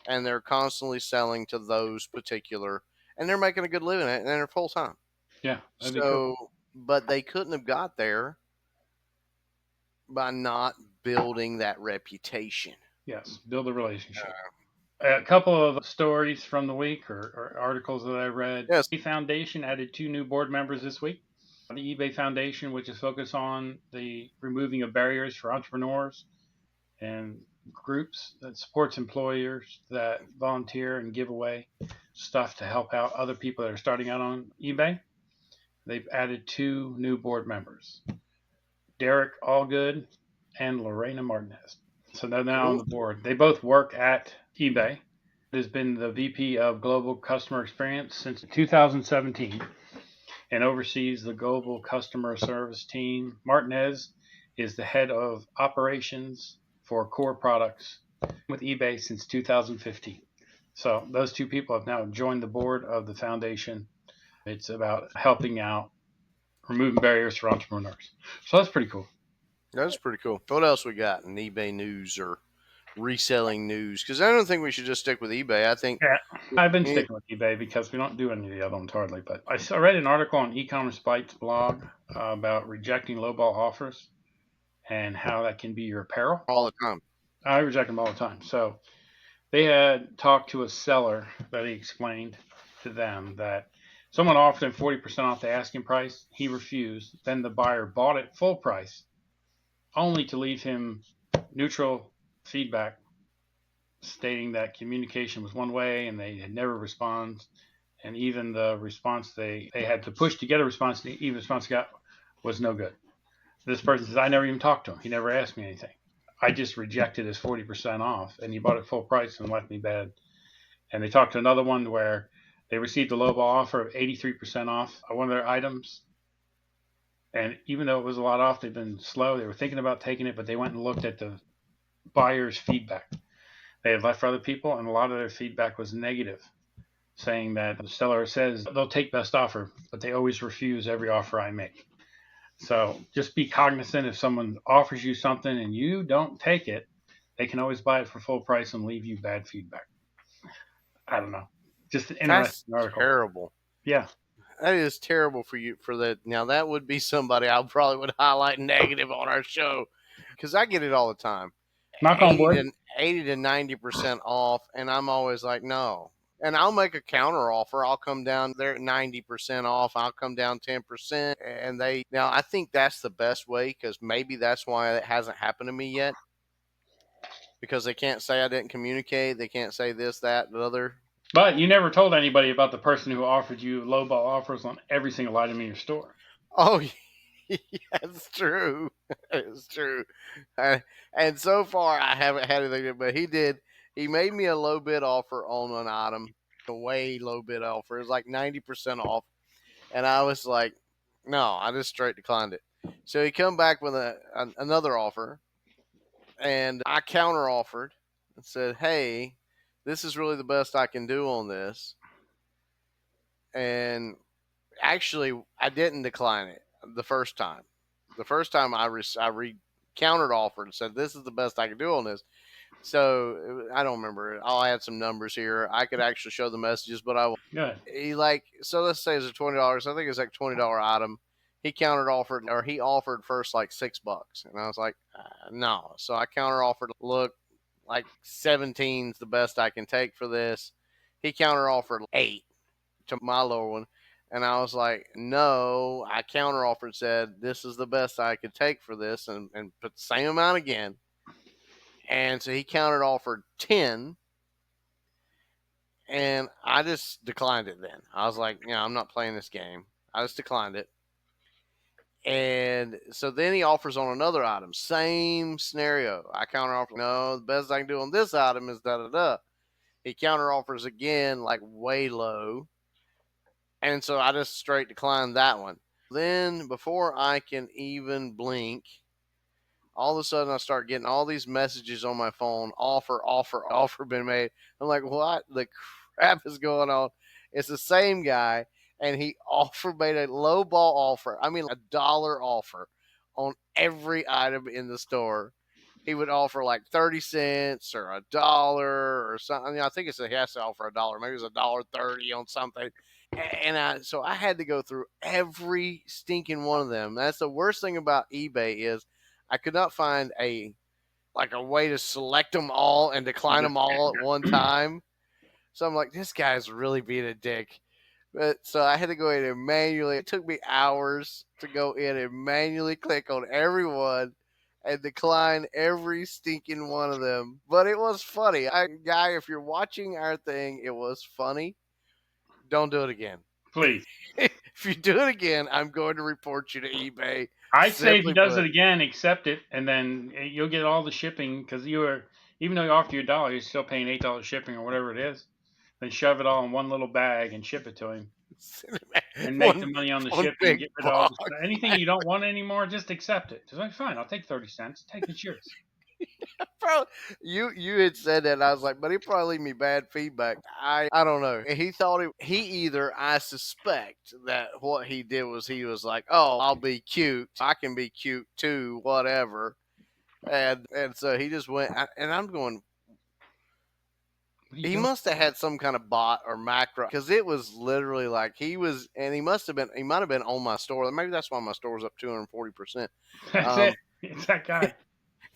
and they're constantly selling to those particular and they're making a good living at it and they're full time. Yeah, that'd be cool. So, but they couldn't have got there by not building that reputation. Yes, build a relationship. A couple of stories from the week or articles that I read. Yes, The Foundation added 2 new board members this week. The eBay Foundation, which is focused on the removing of barriers for entrepreneurs and groups that supports employers that volunteer and give away stuff to help out other people that are starting out on eBay. They've added 2 new board members, Derek Allgood and Lorena Martinez. So they're now on cool. the board. They both work at eBay. Has been the VP of Global Customer Experience since 2017 and oversees the global customer service team. Martinez is the head of operations for core products with eBay since 2015. So those 2 people have now joined the board of the foundation. It's about helping out, removing barriers for entrepreneurs. So that's pretty cool. That's pretty cool. What else we got in eBay news or reselling news? Because I don't think we should just stick with eBay. I think Yeah, I've been it, sticking with eBay because we don't do any of the other ones hardly. But I read an article on e-commerce Bytes blog about rejecting lowball offers and how that can be your apparel. all the time. I reject them all the time. So they had talked to a seller that he explained to them that someone offered him 40% off the asking price. He refused. Then the buyer bought it full price, only to leave him neutral feedback stating that communication was one way and they had never responded. And even the response they had to push to get a response, the even response got was no good. This person says, I never even talked to him. He never asked me anything. I just rejected his 40% off and he bought it full price and left me bad. And they talked to another one where they received a lowball offer of 83% off one of their items. And even though it was a lot off, they've been slow. They were thinking about taking it, but they went and looked at the buyer's feedback they had left for other people, and a lot of their feedback was negative, saying that the seller says they'll take best offer, but they always refuse every offer I make. So just be cognizant if someone offers you something and you don't take it, they can always buy it for full price and leave you bad feedback. I don't know. Just an That's interesting article. terrible. Yeah. That is terrible for you for that. Now that would be somebody I probably would highlight negative on our show because I get it all the time. Knock on 80 wood. to 80 to 90% off, and I'm always like, no, And I'll make a counter offer. I'll come down there at 90% off. I'll come down 10%. And now I think that's the best way, because maybe that's why it hasn't happened to me yet, because they can't say I didn't communicate. They can't say this, that, the other. But you never told anybody about the person who offered you lowball offers on every single item in your store. Oh, yeah, it's true. It's true. Uh, and so far, I haven't had anything, but he did. He made me a low bid offer on an item, a way low bid offer. It was like 90% off. And I was like, no, I just straight declined it. So he come back with another offer, and I counter offered and said, hey, this is really the best I can do on this. And actually, I didn't decline it the first time. The first time countered offered and said, this is the best I can do on this. So I don't remember. I'll add some numbers here. I could actually show the messages, but I will. Good. So let's say it's a $20. I think it's like $20 item. He countered offered, or he offered first like $6, and I was like, no. So I counter offered. Look, like 17's the best I can take for this. He counter offered 8 to my lower one. And I was like, no, I counter offered, said, this is the best I could take for this, and put the same amount again. And so he countered offered 10, and I just declined it then. I was like, I'm not playing this game. I just declined it. And so then he offers on another item, same scenario. I counter offer, no, the best I can do on this item is da da da. He counter offers again, like way low. And so I just straight declined that one. Then before I can even blink, all of a sudden I start getting all these messages on my phone, offer, offer, offer been made. I'm like, what the crap is going on? It's the same guy, and he made a low ball offer. I mean, a dollar offer on every item in the store. He would offer like 30 cents or a dollar or something. I think he has to offer a dollar. Maybe it's $1.30 on something. And so I had to go through every stinking one of them. That's the worst thing about eBay is I could not find a way to select them all and decline them all at one time. So I'm like, this guy's really being a dick. But so I had to go in and manually. It took me hours to go in and manually click on every one and decline every stinking one of them. But it was funny. Guy, if you're watching our thing, it was funny. Don't do it again. Please. If you do it again, I'm going to report you to eBay. I'd say if he Simply does it put. again, accept it, and then you'll get all the shipping because even though you offer you a dollar, you're still paying $8 shipping or whatever it is. Then shove it all in one little bag and ship it to him, and make the one money on the one shipping. big Get rid of all box. the anything you don't want anymore. Just accept it. Just like, fine, I'll take 30 cents. Take it's yours. Bro, you had said that, and I was like, but he probably leave me bad feedback. I don't know. He thought he either, I suspect that what he did was he was like, oh, I'll be cute. I can be cute too, whatever. And so he just went, and I'm going, What are you he doing? must have had some kind of bot or macro, because it was literally like he might have been on my store. Maybe that's why my store was up 240%. That's it. Um, It's that guy.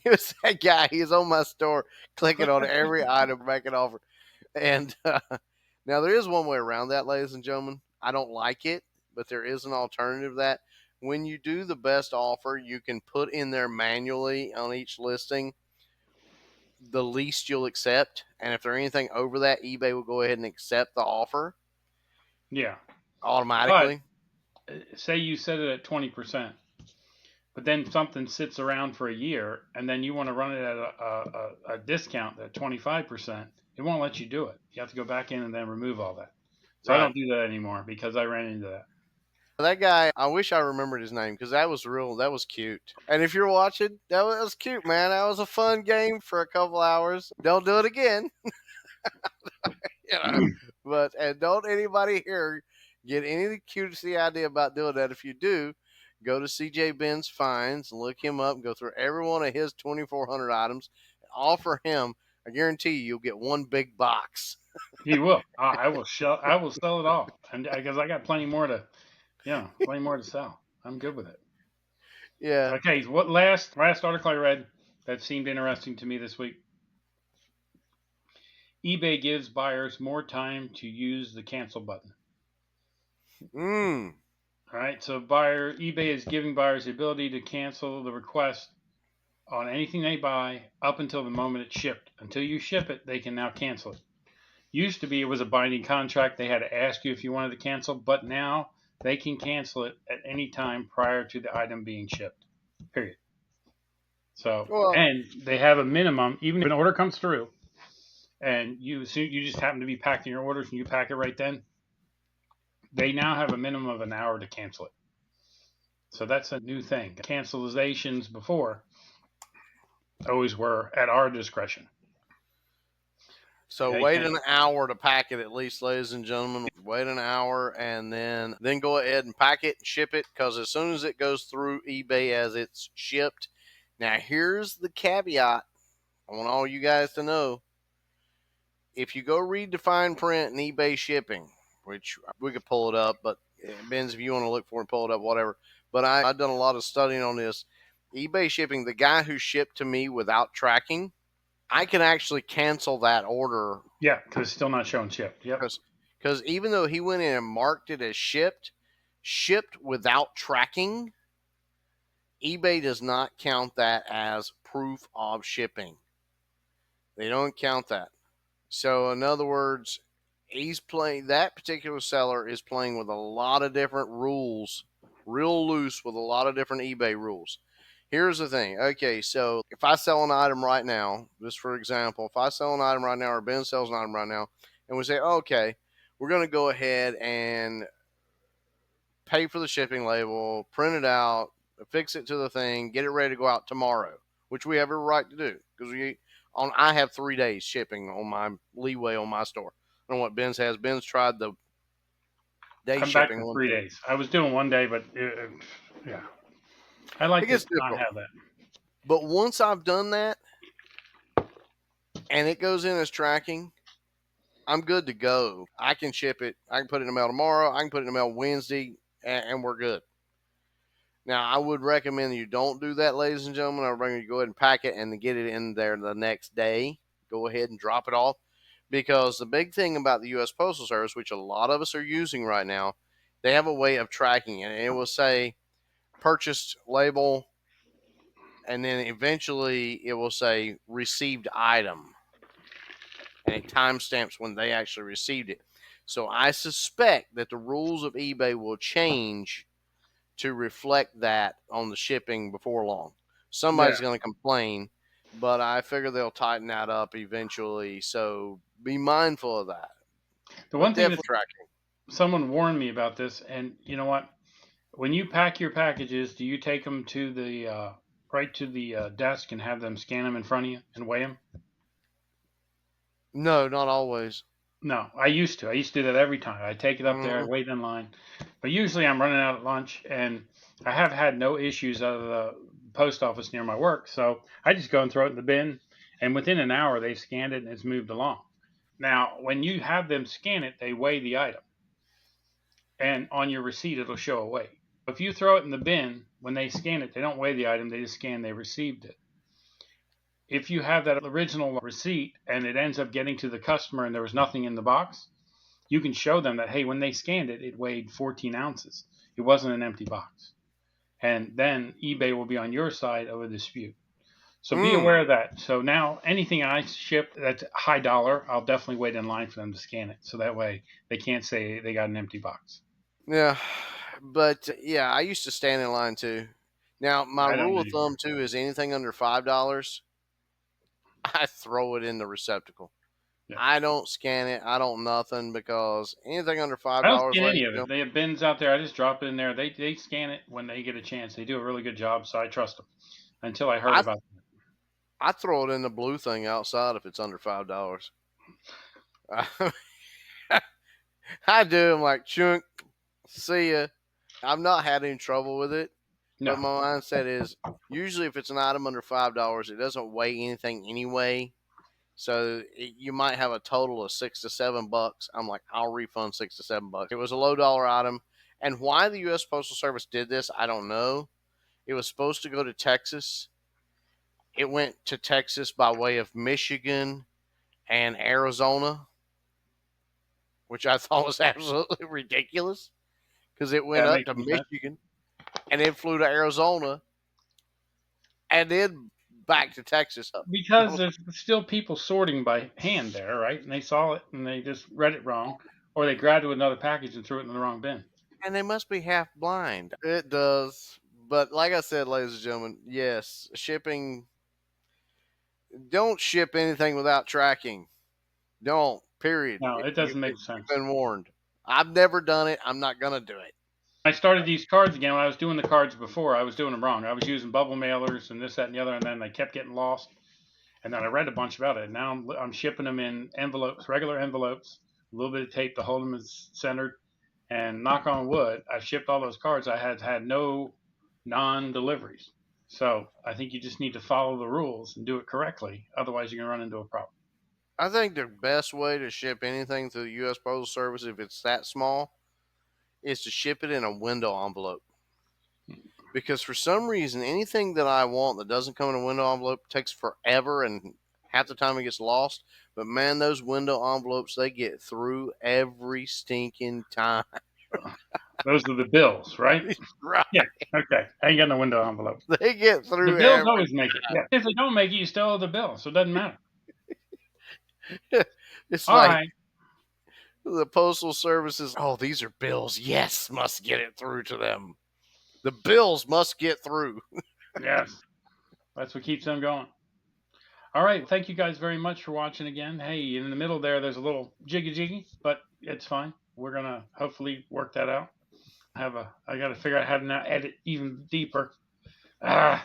it was that guy. He was on my store clicking on every item, making offer. And now there is one way around that, ladies and gentlemen. I don't like it, but there is an alternative to that. When you do the best offer, you can put in there manually on each listing the least you'll accept. And if there's anything over that, eBay will go ahead and accept the offer Yeah, but automatically. say you set it at 20%, but then something sits around for a year, and then you want to run it at a discount at 25%. It won't let you do it. You have to go back in and then remove all that. So I Right. don't do that anymore because I ran into that. That guy, I wish I remembered his name, because that was real. That was cute. And if you're watching, that was cute, man. That was a fun game for a couple hours. Don't do it again. you know. But and don't anybody here get any cutesy idea about doing that. If you do, go to CJ Benz Finds, look him up, and go through every one of his 2,400 items. Offer him. I guarantee you'll get one big box. He will. I will sell. I will sell it all, and because I got plenty more to sell. I'm good with it. Yeah. Okay, what last article I read that seemed interesting to me this week eBay gives buyers more time to use the cancel button. Mm. All right, so eBay is giving buyers the ability to cancel the request on anything they buy up until the moment it's shipped. Until you ship it, they can now cancel it. Used to be it was a binding contract. They had to ask you if you wanted to cancel, but now they can cancel it at any time prior to the item being shipped. Period. So, Well, and they have a minimum, even if an order comes through and you just happen to be packing your orders and you pack it right then, they now have a minimum of an hour to cancel it. So that's a new thing. Cancelizations before always were at our discretion. so They wait can, an hour to pack it at least, ladies and gentlemen. Wait an hour and then go ahead and pack it and ship it, because as soon as it goes through eBay as it's shipped. Now here's the caveat. I want all you guys to know. If you go read the fine print in eBay shipping, which we could pull it up, but Benz, if you want to look for it, pull it up, whatever. But I've done a lot of studying on this. eBay shipping, the guy who shipped to me without tracking, I can actually cancel that order, yeah, because it's still not showing shipped. Yep. because even though he went in and marked it as shipped without tracking, eBay does not count that as proof of shipping. They don't count that. So in other words, he's playing, that particular seller is playing with a lot of different rules, real loose with a lot of different eBay rules. Here's the thing. Okay, so if I sell an item right now, just for example, if I sell an item right now or Ben sells an item right now, and we say, okay, we're going to go ahead and pay for the shipping label, print it out, fix it to the thing, get it ready to go out tomorrow, which we have a right to do because I have 3 days shipping on my leeway on my store. I don't know what Ben's has. Ben's tried the day I'm back shipping to one too. 3 days. I was doing one day, but yeah, I like It to gets not difficult. have that. But once I've done that and it goes in as tracking, I'm good to go. I can ship it. I can put it in the mail tomorrow. I can put it in the mail Wednesday, and we're good. Now, I would recommend you don't do that, ladies and gentlemen. I would recommend you go ahead and pack it and get it in there the next day. Go ahead and drop it off. Because the big thing about the U.S. Postal Service, which a lot of us are using right now, they have a way of tracking it. And it will say purchased label, and then eventually it will say received item. And it timestamps when they actually received it. So I suspect that the rules of eBay will change to reflect that on the shipping before long. Yeah. Somebody's going to complain, but I figure they'll tighten that up eventually. So be mindful of that. The But one thing that definitely tracking. someone warned me about this, and you know what? When you pack your packages, do you take them to the right to the desk and have them scan them in front of you and weigh them? No, not always. No, I used to. I used to do that every time. I take it up there, I Mm-hmm. wait in line. But usually I'm running out at lunch, and I have had no issues out of the post office near my work. So I just go and throw it in the bin, and within an hour they've scanned it and it's moved along. Now, when you have them scan it, they weigh the item, and on your receipt it'll show a weight. If you throw it in the bin, when they scan it, they don't weigh the item, they just scan they received it. If you have that original receipt and it ends up getting to the customer and there was nothing in the box, you can show them that, hey, when they scanned it, it weighed 14 ounces. It wasn't an empty box. And then eBay will be on your side of a dispute. So be Mm. aware of that. So now anything I ship that's high dollar, I'll definitely wait in line for them to scan it. So that way they can't say they got an empty box. Yeah. But yeah, I used to stand in line too. Now, my I don't rule of anymore. thumb too is anything under $5, I throw it in the receptacle. Yeah. I don't scan it. I don't nothing, because anything under five I don't dollars, scan ladies any and of it. gentlemen, They have bins out there. I just drop it in there. They scan it when they get a chance. They do a really good job, so I trust them. Until I heard I about I throw it in the blue thing outside if it's under $5. I do. I'm like, chunk, see ya. I've not had any trouble with it, no. but my mindset is usually if it's an item under $5, it doesn't weigh anything anyway. So you might have a total of $6 to $7. I'm like, I'll refund $6 to $7. It was a low dollar item, and why the U.S. Postal Service did this, I don't know. It was supposed to go to Texas. It went to Texas by way of Michigan, and Arizona, which I thought was absolutely ridiculous because it Yeah, went it up makes to some sense. Michigan and then flew to Arizona and then back to Texas. Because there's still people sorting by hand there, right? And they saw it and they just read it wrong, or they grabbed it with another package and threw it in the wrong bin. And they must be half blind. It does. But like I said, ladies and gentlemen, yes, shipping, don't ship anything without tracking. Don't. Period. No, it doesn't make You've sense. been warned. I've never done it. I'm not going to do it. I started these cards again. When I was doing the cards before, I was doing them wrong. I was using bubble mailers and this, that, and the other, and then they kept getting lost. And then I read a bunch about it. And now I'm shipping them in envelopes, regular envelopes, a little bit of tape to hold them as centered. And knock on wood, I've shipped all those cards. I had no non-deliveries. So I think you just need to follow the rules and do it correctly. Otherwise, you're gonna run into a problem. I think the best way to ship anything through the U.S. Postal Service, if it's that small, is to ship it in a window envelope. Because for some reason, anything that I want that doesn't come in a window envelope takes forever and half the time it gets lost. But man, those window envelopes, they get through every stinking time. Those are the bills, right? Right. Yeah. Okay. I ain't got no window envelope. They get The through bills every always make it. Yeah. If they don't make it, you still owe the bill, so it doesn't matter. It's All like right. the postal services, oh, these are bills. Yes, must get it through to them. The bills must get through. Yes. That's what keeps them going. All right. Thank you guys very much for watching again. Hey, in the middle there's a little jiggy jiggy, but it's fine. We're gonna hopefully work that out. I got to figure out how to now edit even deeper. Ah,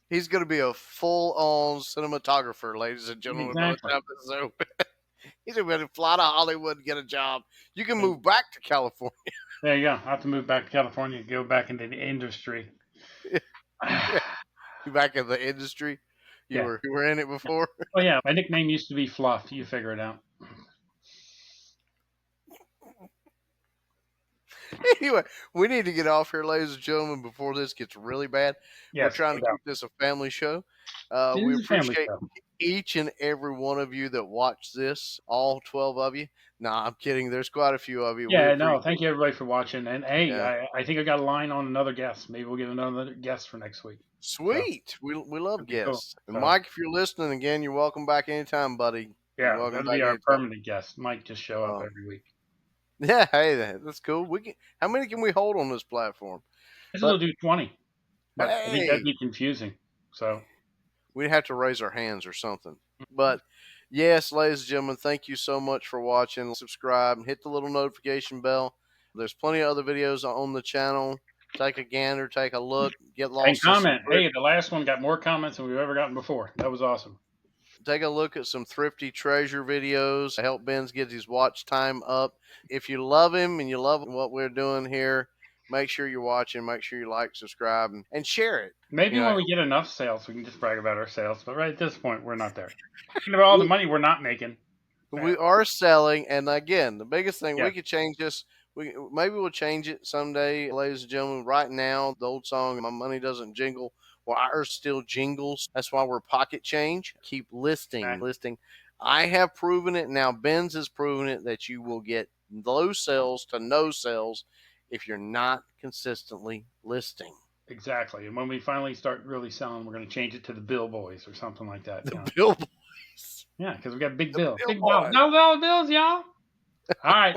He's going to be a full on cinematographer, ladies and gentlemen, by the exactly. time this is over. He's going to fly to Hollywood and get a job. You can And move back to California. there you go. I have to move back to California, go back into the industry. Ah, You back in the industry. You yeah. were you were in it before. Oh yeah. My nickname used to be Fluff. You figure it out. Anyway, we need to get off here, ladies and gentlemen, before this gets really bad. We're Yes, trying no to doubt. keep this a family show. It We is a family appreciate show. each and every one of you that watch this, all 12 of you. Nah, I'm kidding. There's quite a few of you. We Yeah, appreciate no, thank you everybody for watching. And hey, Yeah. I think I got a line on another guest. Maybe we'll get another guest for next week. So Sweet. We love that'd be cool. guests. And So Mike, if you're listening again, you're welcome back anytime, buddy. You're yeah, welcome that'll back be our anytime. permanent guest. Might just show up Uh, every week. yeah, hey, that's cool. We can. How many can we hold on this platform? This will But do 20, but I think that'd hey, be confusing. So we'd have to raise our hands or something. But yes, ladies and gentlemen, thank you so much for watching. Subscribe and hit the little notification bell. There's plenty of other videos on the channel. Take a gander, take a look, get and lost in some comment. Hey, the last one got more comments than we've ever gotten before. That was awesome. take a look at some thrifty treasure videos to help Ben's get his watch time up. If you love him and you love what we're doing here, make sure you're watching, make sure you like, subscribe, and share it. Maybe You know, when we get enough sales, we can just brag about our sales. But right at this point, we're not there. Think about all the we, money we're not making. we are selling, and again, the biggest thing Yeah, we could change this. We maybe we'll change it someday, ladies and gentlemen. Right now, the old song "My Money Doesn't Jingle," well, ours still jingles. That's why we're pocket change. Keep listing, exactly. listing. I have proven it. Now Ben's has proven it that you will get low sales to no sales if you're not consistently listing. Exactly. And when we finally start really selling, we're going to change it to the Bill Boys or something like that. The You know? Bill Boys. Yeah, because we got big The bills, Bill big bills, Boys. $1,000 bills, y'all. All right.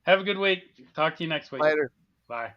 Have a good week. Talk to you next week. Later. Bye.